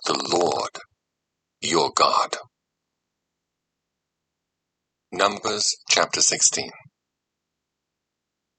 the Lord your God. Numbers chapter 16.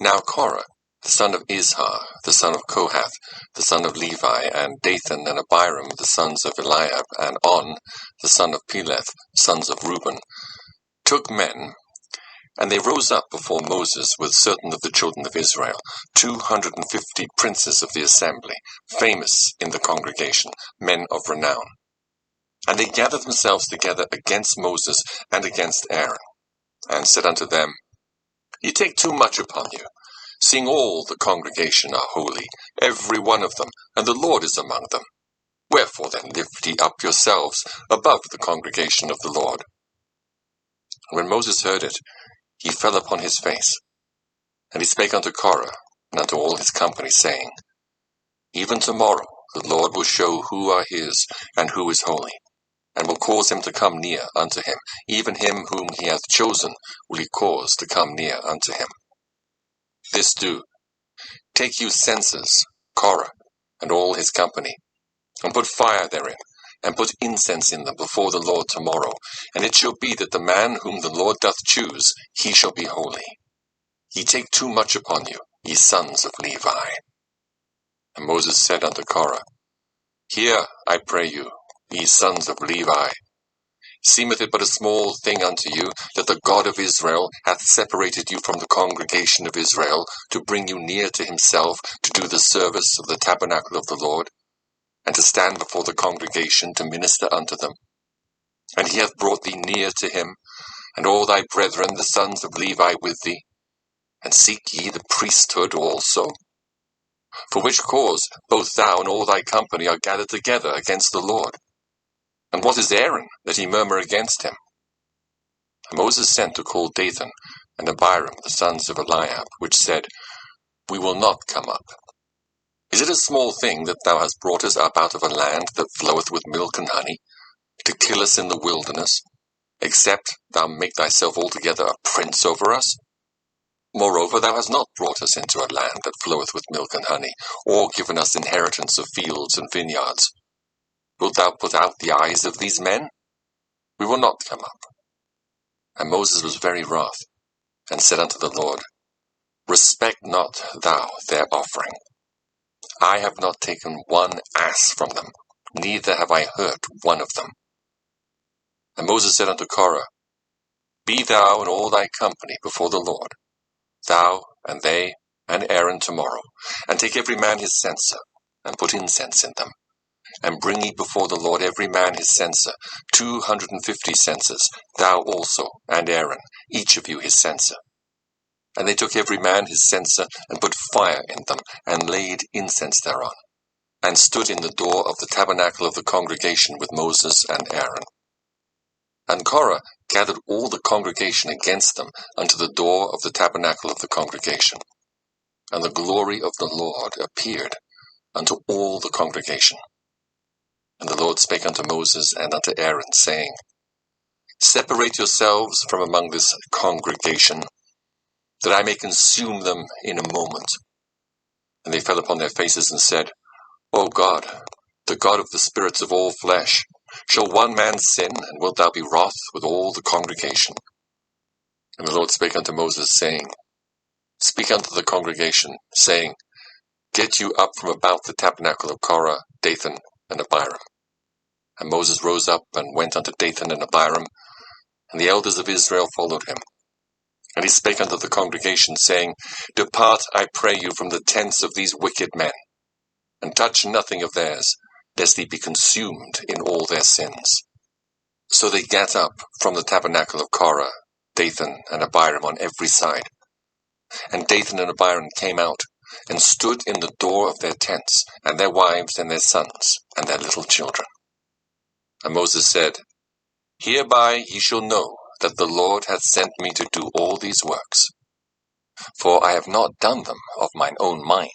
Now Korah, the son of Izhar, the son of Kohath, the son of Levi, and Dathan and Abiram, the sons of Eliab, and On, the son of Peleth, sons of Reuben, took men, and they rose up before Moses with certain of the children of Israel, 250 princes of the assembly, famous in the congregation, men of renown. And they gathered themselves together against Moses and against Aaron, and said unto them, Ye take too much upon you, seeing all the congregation are holy, every one of them, and the Lord is among them. Wherefore then lift ye up yourselves above the congregation of the Lord. When Moses heard it, he fell upon his face. And he spake unto Korah, and unto all his company, saying, Even tomorrow the Lord will show who are his, and who is holy, and will cause him to come near unto him, even him whom he hath chosen will he cause to come near unto him. This do, take you censers, Korah, and all his company, and put fire therein, and put incense in them before the Lord tomorrow, and it shall be that the man whom the Lord doth choose, he shall be holy. Ye take too much upon you, ye sons of Levi. And Moses said unto Korah, Hear, I pray you, ye sons of Levi. Seemeth it but a small thing unto you, that the God of Israel hath separated you from the congregation of Israel, to bring you near to himself, to do the service of the tabernacle of the Lord, and to stand before the congregation to minister unto them? And he hath brought thee near to him, and all thy brethren, the sons of Levi, with thee. And seek ye the priesthood also? For which cause both thou and all thy company are gathered together against the Lord. And what is Aaron, that he murmur against him? And Moses sent to call Dathan and Abiram, the sons of Eliab, which said, We will not come up. Is it a small thing that thou hast brought us up out of a land that floweth with milk and honey, to kill us in the wilderness, except thou make thyself altogether a prince over us? Moreover, thou hast not brought us into a land that floweth with milk and honey, or given us inheritance of fields and vineyards. Wilt thou put out the eyes of these men? We will not come up. And Moses was very wroth, and said unto the Lord, Respect not thou their offering. I have not taken one ass from them, neither have I hurt one of them. And Moses said unto Korah, Be thou and all thy company before the Lord, thou and they and Aaron tomorrow, and take every man his censer, and put incense in them, and bring ye before the Lord every man his censer, 250 censers, thou also and Aaron, each of you his censer. And they took every man his censer, and put fire in them, and laid incense thereon, and stood in the door of the tabernacle of the congregation with Moses and Aaron. And Korah gathered all the congregation against them unto the door of the tabernacle of the congregation. And the glory of the Lord appeared unto all the congregation. And the Lord spake unto Moses and unto Aaron, saying, Separate yourselves from among this congregation, that I may consume them in a moment. And they fell upon their faces and said, O God, the God of the spirits of all flesh, shall one man sin, and wilt thou be wroth with all the congregation? And the Lord spake unto Moses, saying, Speak unto the congregation, saying, Get you up from about the tabernacle of Korah, Dathan, and Abiram. And Moses rose up and went unto Dathan and Abiram, and the elders of Israel followed him. And he spake unto the congregation, saying, Depart, I pray you, from the tents of these wicked men, and touch nothing of theirs, lest they be consumed in all their sins. So they gat up from the tabernacle of Korah, Dathan and Abiram on every side. And Dathan and Abiram came out, and stood in the door of their tents, and their wives and their sons, and their little children. And Moses said, Hereby ye shall know that the Lord hath sent me to do all these works. For I have not done them of mine own mind.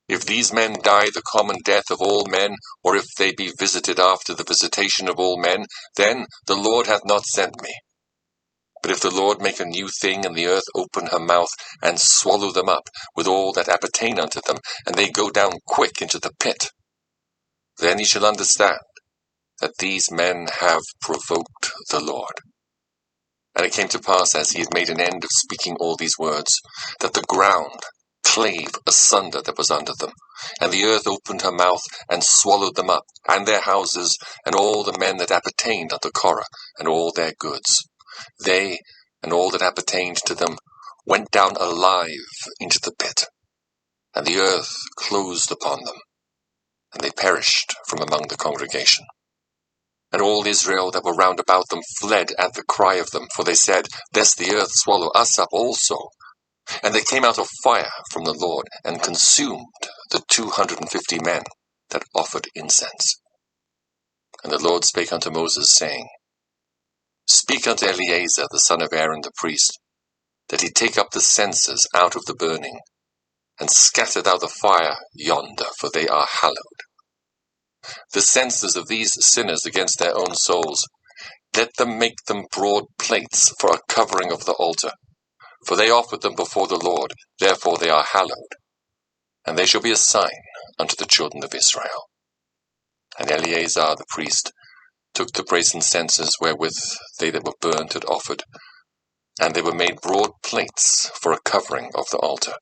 If these men die the common death of all men, or if they be visited after the visitation of all men, then the Lord hath not sent me. But if the Lord make a new thing, and the earth open her mouth, and swallow them up, with all that appertain unto them, and they go down quick into the pit, then ye shall understand that these men have provoked the Lord. And it came to pass, as he had made an end of speaking all these words, that the ground clave asunder that was under them, and the earth opened her mouth and swallowed them up, and their houses, and all the men that appertained unto Korah, and all their goods. They, and all that appertained to them, went down alive into the pit, and the earth closed upon them, and they perished from among the congregation. And all Israel that were round about them fled at the cry of them, for they said, Lest the earth swallow us up also. And they came out of fire from the Lord, and consumed the 250 men that offered incense. And the Lord spake unto Moses, saying, Speak unto Eleazar the son of Aaron the priest, that he take up the censers out of the burning, and scatter thou the fire yonder, for they are hallowed. The censers of these sinners against their own souls, let them make them broad plates for a covering of the altar. For they offered them before the Lord, therefore they are hallowed. And they shall be a sign unto the children of Israel. And Eleazar the priest took the brazen censers wherewith they that were burnt had offered, and they were made broad plates for a covering of the altar,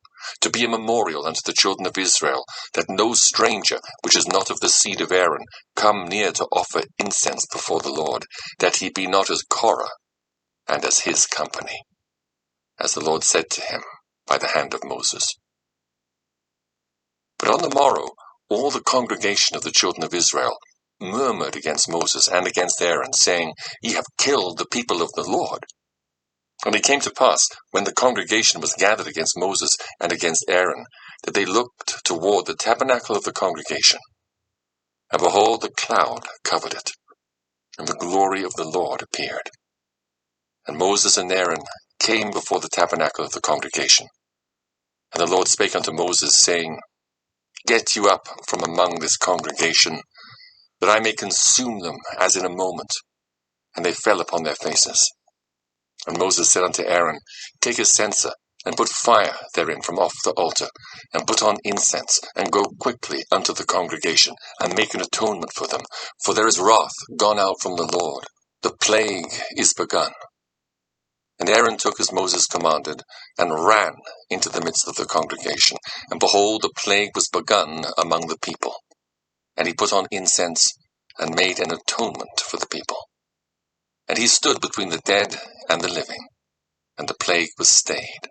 to be a memorial unto the children of Israel, that no stranger, which is not of the seed of Aaron, come near to offer incense before the Lord, that he be not as Korah, and as his company, as the Lord said to him by the hand of Moses. But on the morrow all the congregation of the children of Israel murmured against Moses and against Aaron, saying, Ye have killed the people of the Lord. And it came to pass, when the congregation was gathered against Moses and against Aaron, that they looked toward the tabernacle of the congregation. And behold, the cloud covered it, and the glory of the Lord appeared. And Moses and Aaron came before the tabernacle of the congregation. And the Lord spake unto Moses, saying, Get you up from among this congregation, that I may consume them as in a moment. And they fell upon their faces. And Moses said unto Aaron, Take a censer, and put fire therein from off the altar, and put on incense, and go quickly unto the congregation, and make an atonement for them. For there is wrath gone out from the Lord, the plague is begun. And Aaron took as Moses commanded, and ran into the midst of the congregation. And behold, the plague was begun among the people. And he put on incense, and made an atonement for the people. And he stood between the dead and the living, and the plague was stayed.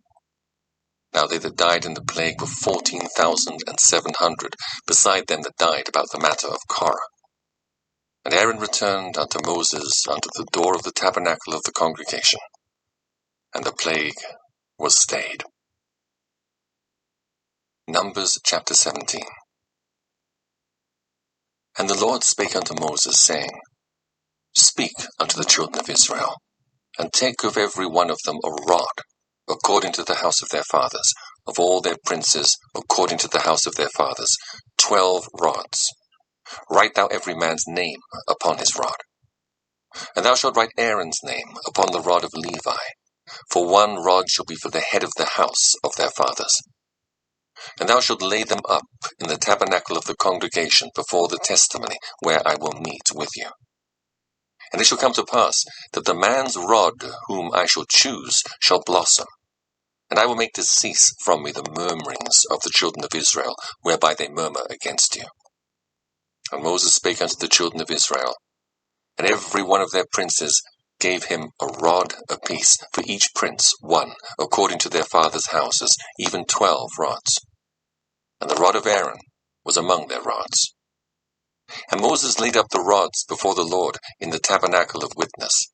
Now they that died in the plague were 14,700, beside them that died about the matter of Korah. And Aaron returned unto Moses unto the door of the tabernacle of the congregation, and the plague was stayed. Numbers chapter 17. And the Lord spake unto Moses, saying, Speak unto the children of Israel, and take of every one of them a rod, according to the house of their fathers, of all their princes, according to the house of their fathers, 12 rods. Write thou every man's name upon his rod. And thou shalt write Aaron's name upon the rod of Levi, for one rod shall be for the head of the house of their fathers. And thou shalt lay them up in the tabernacle of the congregation before the testimony, where I will meet with you. And it shall come to pass that the man's rod whom I shall choose shall blossom, and I will make to cease from me the murmurings of the children of Israel, whereby they murmur against you. And Moses spake unto the children of Israel, and every one of their princes gave him a rod apiece, for each prince one, according to their fathers' houses, even 12 rods. And the rod of Aaron was among their rods. And Moses laid up the rods before the Lord in the tabernacle of witness.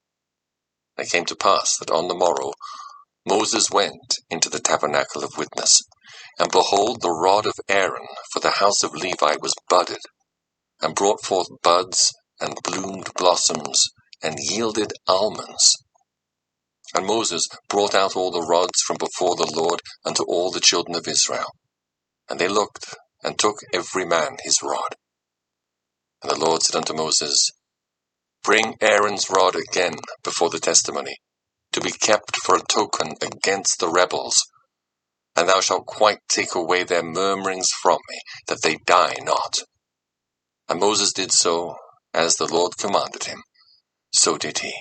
And it came to pass that on the morrow Moses went into the tabernacle of witness, and behold, the rod of Aaron for the house of Levi was budded, and brought forth buds, and bloomed blossoms, and yielded almonds. And Moses brought out all the rods from before the Lord unto all the children of Israel. And they looked, and took every man his rod. And the Lord said unto Moses, Bring Aaron's rod again before the testimony, to be kept for a token against the rebels. And thou shalt quite take away their murmurings from me, that they die not. And Moses did so, as the Lord commanded him, so did he.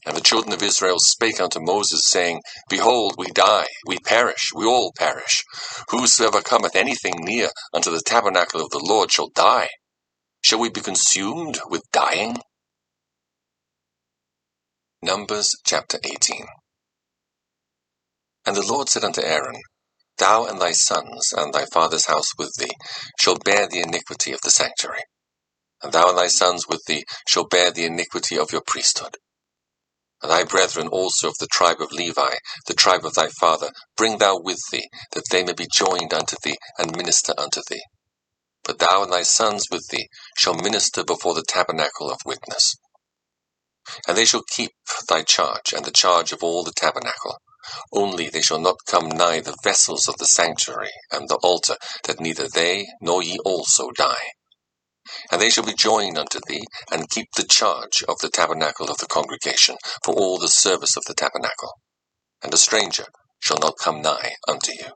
And the children of Israel spake unto Moses, saying, Behold, we die, we perish, we all perish. Whosoever cometh anything near unto the tabernacle of the Lord shall die. Shall we be consumed with dying? Numbers chapter 18. And the Lord said unto Aaron, Thou and thy sons and thy father's house with thee shall bear the iniquity of the sanctuary. And thou and thy sons with thee shall bear the iniquity of your priesthood. And thy brethren also of the tribe of Levi, the tribe of thy father, bring thou with thee, that they may be joined unto thee, and minister unto thee. But thou and thy sons with thee shall minister before the tabernacle of witness. And they shall keep thy charge, and the charge of all the tabernacle. Only they shall not come nigh the vessels of the sanctuary and the altar, that neither they nor ye also die. And they shall be joined unto thee, and keep the charge of the tabernacle of the congregation, for all the service of the tabernacle. And a stranger shall not come nigh unto you.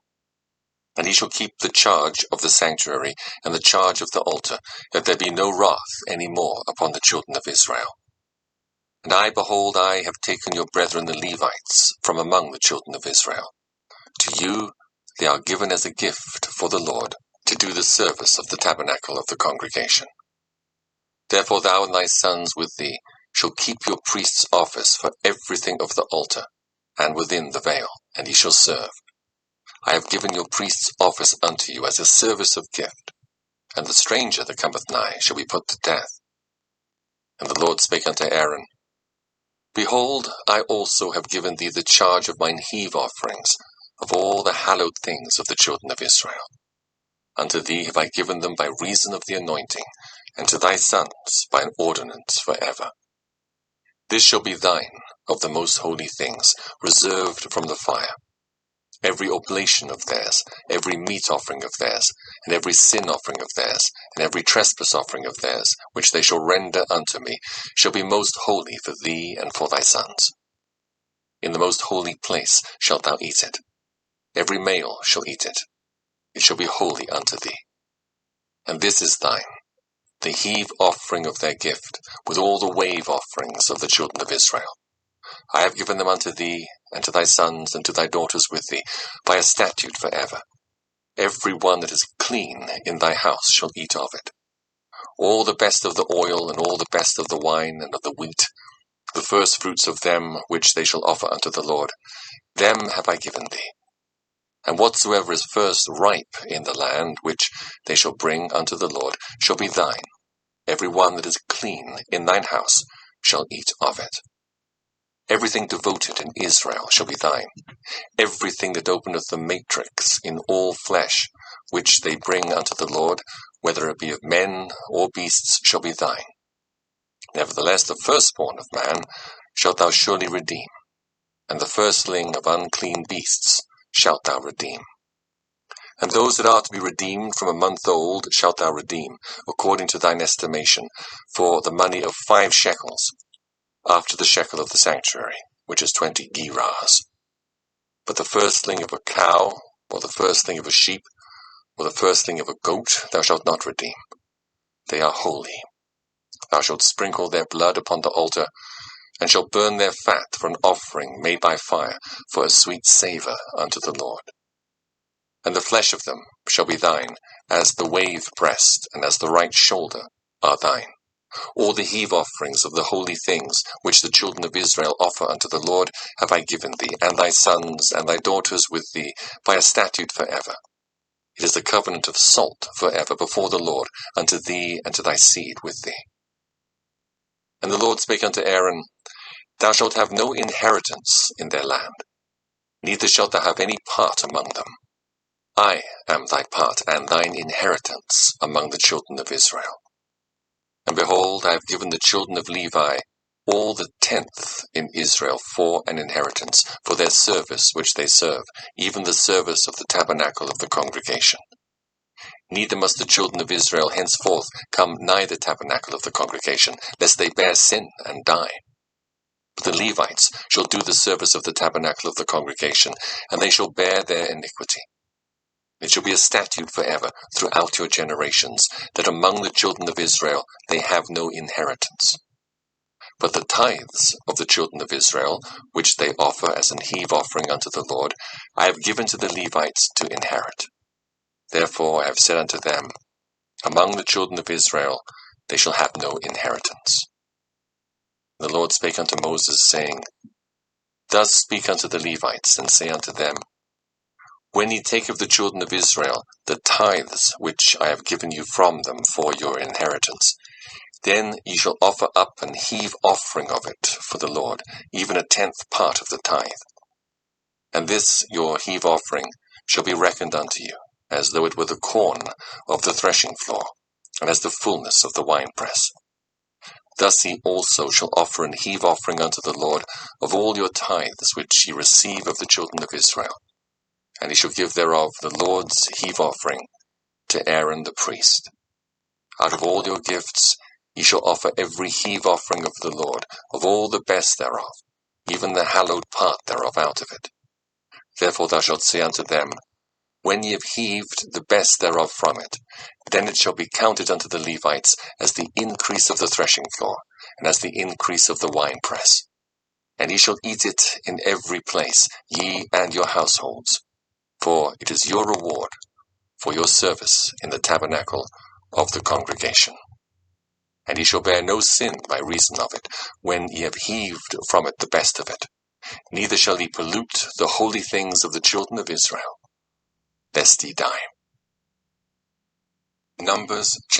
And he shall keep the charge of the sanctuary, and the charge of the altar, that there be no wrath any more upon the children of Israel. And I, behold, I have taken your brethren the Levites from among the children of Israel. To you they are given as a gift for the Lord, to do the service of the tabernacle of the congregation. Therefore thou and thy sons with thee shall keep your priest's office for everything of the altar, and within the veil, and ye shall serve. I have given your priest's office unto you as a service of gift, and the stranger that cometh nigh shall be put to death. And the Lord spake unto Aaron, Behold, I also have given thee the charge of mine heave offerings, of all the hallowed things of the children of Israel. Unto thee have I given them by reason of the anointing, and to thy sons by an ordinance for ever. This shall be thine of the most holy things, reserved from the fire. Every oblation of theirs, every meat offering of theirs, and every sin offering of theirs, and every trespass offering of theirs, which they shall render unto me, shall be most holy for thee and for thy sons. In the most holy place shalt thou eat it. Every male shall eat it. It shall be holy unto thee. And this is thine, the heave offering of their gift, with all the wave offerings of the children of Israel. I have given them unto thee, and to thy sons, and to thy daughters with thee, by a statute for ever. Every one that is clean in thy house shall eat of it. All the best of the oil, and all the best of the wine, and of the wheat, the first fruits of them which they shall offer unto the Lord, them have I given thee. And whatsoever is first ripe in the land, which they shall bring unto the Lord, shall be thine. Every one that is clean in thine house shall eat of it. Everything devoted in Israel shall be thine. Everything that openeth the matrix in all flesh, which they bring unto the Lord, whether it be of men or beasts, shall be thine. Nevertheless, the firstborn of man shalt thou surely redeem, and the firstling of unclean beasts shalt thou redeem. And those that are to be redeemed from a month old shalt thou redeem, according to thine estimation, for the money of 5 shekels, after the shekel of the sanctuary, which is 20 gerahs. But the firstling of a cow, or the firstling of a sheep, or the firstling of a goat, thou shalt not redeem. They are holy. Thou shalt sprinkle their blood upon the altar, and shalt burn their fat for an offering made by fire, for a sweet savour unto the Lord. And the flesh of them shall be thine, as the wave breast, and as the right shoulder are thine. All the heave offerings of the holy things which the children of Israel offer unto the Lord have I given thee, and thy sons and thy daughters with thee, by a statute for ever. It is a covenant of salt for ever before the Lord, unto thee and to thy seed with thee. And the Lord spake unto Aaron, Thou shalt have no inheritance in their land, neither shalt thou have any part among them. I am thy part and thine inheritance among the children of Israel. And behold, I have given the children of Levi all the 10th in Israel for an inheritance, for their service which they serve, even the service of the tabernacle of the congregation. Neither must the children of Israel henceforth come nigh the tabernacle of the congregation, lest they bear sin and die. But the Levites shall do the service of the tabernacle of the congregation, and they shall bear their iniquity. It shall be a statute forever throughout your generations, that among the children of Israel they have no inheritance. But the tithes of the children of Israel, which they offer as an heave offering unto the Lord, I have given to the Levites to inherit. Therefore I have said unto them, among the children of Israel they shall have no inheritance. The Lord spake unto Moses, saying, Thus speak unto the Levites, and say unto them, When ye take of the children of Israel the tithes which I have given you from them for your inheritance, then ye shall offer up an heave offering of it for the Lord, even a 10th part of the tithe. And this your heave offering shall be reckoned unto you, as though it were the corn of the threshing floor, and as the fullness of the winepress. Thus ye also shall offer an heave offering unto the Lord of all your tithes which ye receive of the children of Israel. And ye shall give thereof the Lord's heave offering to Aaron the priest. Out of all your gifts ye shall offer every heave offering of the Lord, of all the best thereof, even the hallowed part thereof out of it. Therefore thou shalt say unto them, When ye have heaved the best thereof from it, then it shall be counted unto the Levites as the increase of the threshing floor, and as the increase of the winepress. And ye shall eat it in every place, ye and your households. For it is your reward for your service in the tabernacle of the congregation. And ye shall bear no sin by reason of it, when ye have heaved from it the best of it. Neither shall ye pollute the holy things of the children of Israel, lest ye die. Numbers